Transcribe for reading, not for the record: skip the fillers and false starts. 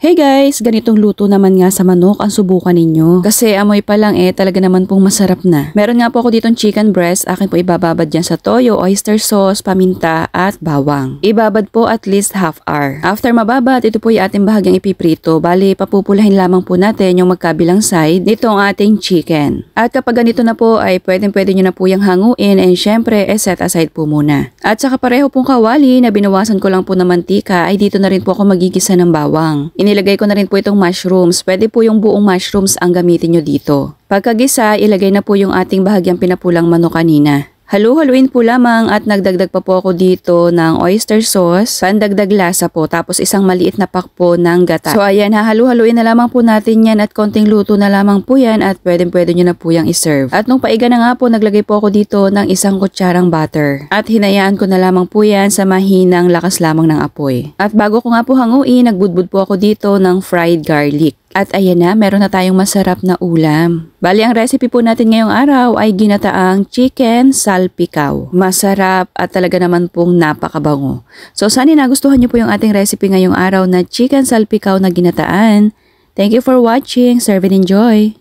Hey guys, ganitong luto naman nga sa manok ang subukan ninyo. Kasi amoy pa lang talaga naman pong masarap na. Meron nga po ako ditong chicken breast, akin po ibababad dyan sa toyo, oyster sauce, paminta at bawang. Ibabad po at least half hour. After mababad, ito po yung ating bahagyang ipiprito. Bali, papupulahin lamang po natin yung magkabilang side nitong ating chicken. At kapag ganito na po ay pwede nyo na po yung hanguin and syempre set aside po muna. At saka pareho pong kawali na binawasan ko lang po ng mantika ay dito na rin po ako magigisa ng bawang. Inilagay ko na rin po itong mushrooms. Pwede po yung buong mushrooms ang gamitin nyo dito. Pagkagisa, ilagay na po yung ating bahagyang pinapulang manok kanina. Halu-haluin po lamang at nagdagdag pa po ako dito ng oyster sauce, pandagdag lasa po, tapos isang maliit na pack po ng gata. So ayan, hahalu-haluin na lamang po natin yan at konting luto na lamang po yan at pwede nyo na po yung iserve. At nung paiga na nga po, naglagay po ako dito ng isang kutsarang butter. At hinayaan ko na lamang po yan sa mahinang lakas lamang ng apoy. At bago ko nga po hanguin, nagbudbud po ako dito ng fried garlic. At ayan na, meron na tayong masarap na ulam. Bali, ang recipe po natin ngayong araw ay ginataang chicken salpikaw. Masarap at talaga naman pong napakabango. So, sana nagustuhan niyo po yung ating recipe ngayong araw na chicken salpikaw na ginataan. Thank you for watching. Serve and enjoy!